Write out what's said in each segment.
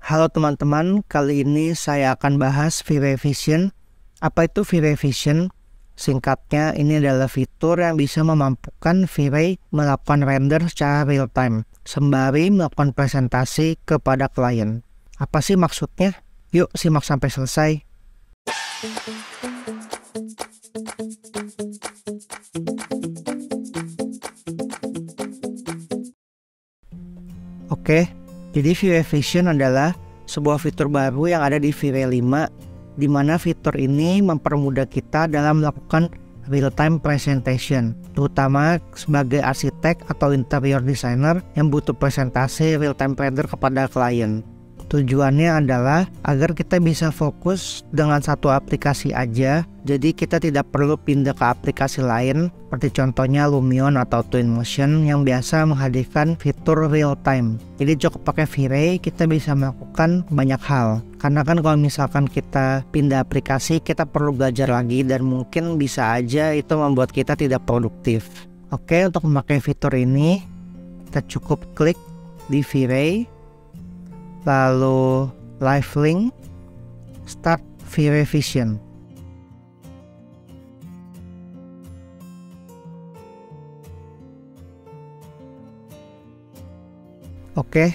Halo teman-teman, kali ini saya akan bahas V-Ray Vision. Apa itu V-Ray Vision? Singkatnya, ini adalah fitur yang bisa memampukan V-Ray melakukan render secara real time, sembari melakukan presentasi kepada klien. Apa sih maksudnya? Yuk simak sampai selesai. Oke, jadi V-Ray Vision adalah sebuah fitur baru yang ada di V-Ray 5, di mana fitur ini mempermudah kita dalam melakukan real-time presentation, terutama sebagai arsitek atau interior designer yang butuh presentasi real-time render kepada klien. Tujuannya adalah agar kita bisa fokus dengan satu aplikasi aja, jadi kita tidak perlu pindah ke aplikasi lain seperti contohnya Lumion atau Twinmotion yang biasa menghadirkan fitur real time. Jadi cukup pakai V-Ray kita bisa melakukan banyak hal. Karena kan kalau misalkan kita pindah aplikasi kita perlu belajar lagi dan mungkin bisa aja itu membuat kita tidak produktif. Oke, untuk memakai fitur ini kita cukup klik di V-Ray, lalu live link, start V-Ray Vision. Oke,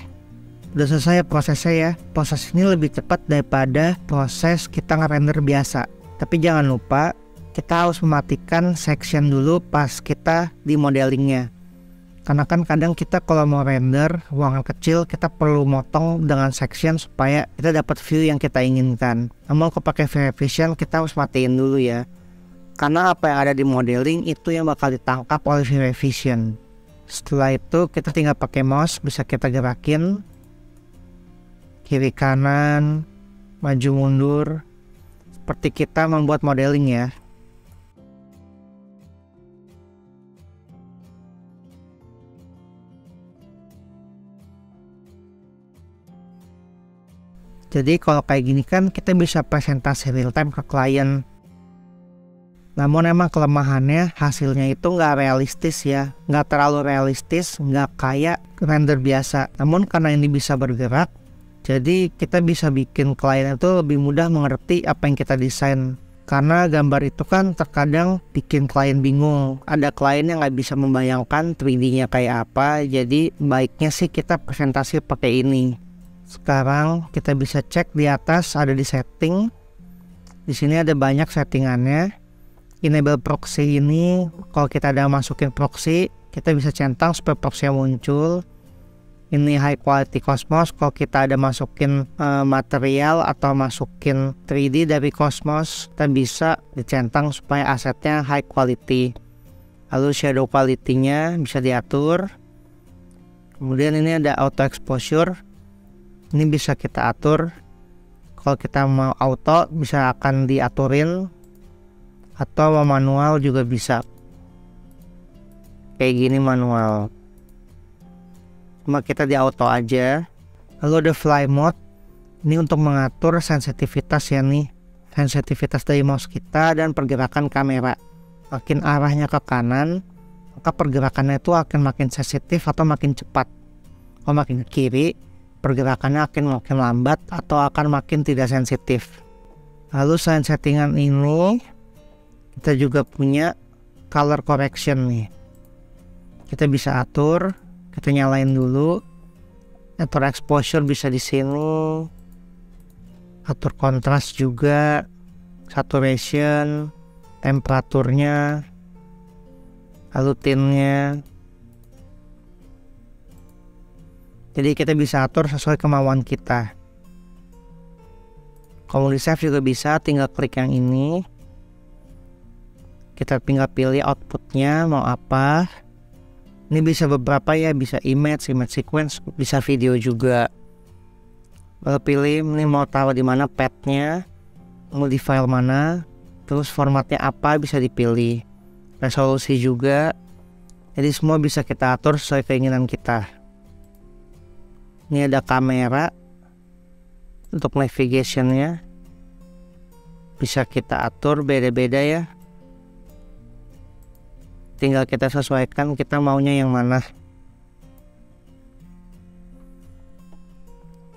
udah selesai prosesnya ya. Proses ini lebih cepat daripada proses kita ngerender biasa. Tapi jangan lupa kita harus mematikan section dulu pas kita di modelingnya. Karena kan kadang kita kalau mau render ruangan kecil kita perlu motong dengan section supaya kita dapat view yang kita inginkan. Namun kalau pakai V-Ray Vision kita harus matiin dulu ya. Karena apa yang ada di modeling itu yang bakal ditangkap oleh V-Ray Vision. Setelah itu kita tinggal pakai mouse, bisa kita gerakin kiri kanan, maju mundur, seperti kita membuat modeling ya. Jadi kalau kayak gini kan kita bisa presentasi real time ke klien. Namun emang kelemahannya hasilnya itu nggak realistis ya, nggak terlalu realistis, nggak kayak render biasa. Namun karena ini bisa bergerak, jadi kita bisa bikin klien itu lebih mudah mengerti apa yang kita desain. Karena gambar itu kan terkadang bikin klien bingung. Ada klien yang nggak bisa membayangkan 3D-nya kayak apa, jadi baiknya sih kita presentasi pakai ini. Sekarang kita bisa cek di atas ada di setting. Di sini ada banyak settingannya. Enable proxy ini kalau kita ada masukin proxy, kita bisa centang supaya proxy muncul. Ini high quality Cosmos kalau kita ada masukin material atau masukin 3D dari Cosmos, kita bisa dicentang supaya asetnya high quality. Lalu shadow quality-nya bisa diatur. Kemudian ini ada auto exposure. Ini bisa kita atur. Kalau kita mau auto bisa akan diaturin, atau mau manual juga bisa. Kayak gini manual. Cuma kita di auto aja. Lalu ada fly mode. Ini untuk mengatur sensitivitas ya nih. Sensitivitas dari mouse kita dan pergerakan kamera. Makin arahnya ke kanan, maka pergerakannya itu akan makin sensitif atau makin cepat. Kalau makin ke kiri, pergerakannya akan makin lambat atau akan makin tidak sensitif. Lalu selain settingan ini, kita juga punya color correction nih. Kita bisa atur, kita nyalain dulu. Atur exposure bisa di sini. Atur kontras juga, saturation, temperaturnya, lalu tint-nya. Jadi kita bisa atur sesuai kemauan kita. Kalau di save juga bisa, tinggal klik yang ini. Kita tinggal pilih outputnya mau apa. Ini bisa beberapa ya, bisa image sequence, bisa video juga. Lalu pilih ini mau taruh di mana path-nya, mau di file mana, terus formatnya apa bisa dipilih. Resolusi juga. Jadi semua bisa kita atur sesuai keinginan kita. Ini ada kamera untuk navigationnya, bisa kita atur beda-beda ya. Tinggal kita sesuaikan kita maunya yang mana.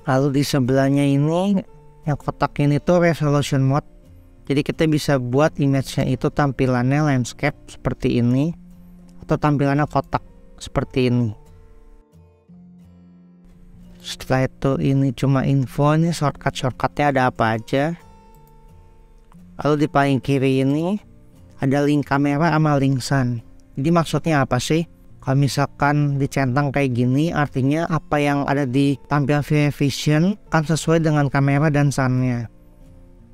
Lalu di sebelahnya ini yang kotak ini tuh resolution mode. Jadi kita bisa buat image-nya itu tampilannya landscape seperti ini atau tampilannya kotak seperti ini. Setelah itu ini cuma info, ini shortcutnya ada apa aja. Lalu di paling kiri ini ada link kamera sama link sun. Jadi maksudnya apa sih? Kalau misalkan dicentang kayak gini, artinya apa yang ada di tampilan VIA Vision kan sesuai dengan kamera dan sun-nya.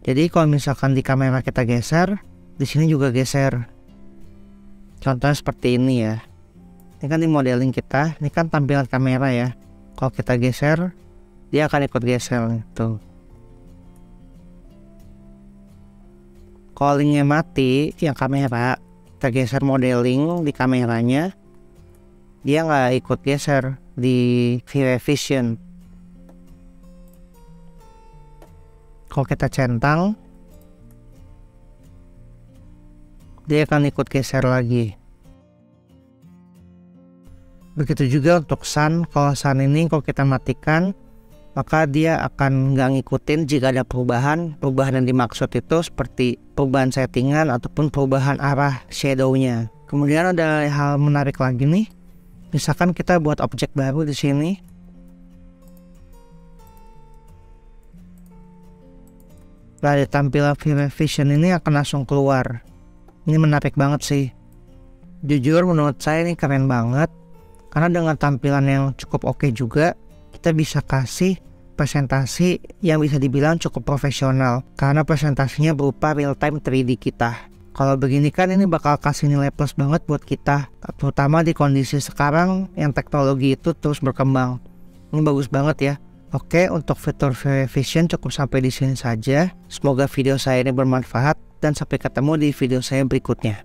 Jadi kalau misalkan di kamera kita geser, di sini juga geser. Contohnya seperti ini ya. Ini kan di modeling kita, ini kan tampilan kamera ya. Kalau kita geser, dia akan ikut geser tuh. Kalau linknya mati, yang kamera, kita geser modeling di kameranya, dia nggak ikut geser di VIA Vision. Kalau kita centang, dia akan ikut geser lagi. Begitu juga untuk sun. Kalau sun ini kalau kita matikan, maka dia akan nggak ngikutin jika ada perubahan yang dimaksud itu seperti perubahan settingan ataupun perubahan arah shadownya. Kemudian ada hal menarik lagi nih. Misalkan kita buat objek baru di sini. Dari tampilan VIA Vision ini akan langsung keluar. Ini menarik banget sih. Jujur menurut saya ini keren banget. Karena dengan tampilan yang cukup oke juga, kita bisa kasih presentasi yang bisa dibilang cukup profesional. Karena presentasinya berupa real time 3D kita. Kalau begini kan ini bakal kasih nilai plus banget buat kita, terutama di kondisi sekarang yang teknologi itu terus berkembang. Ini bagus banget ya. Oke, untuk fitur VIA Vision cukup sampai di sini saja. Semoga video saya ini bermanfaat dan sampai ketemu di video saya berikutnya.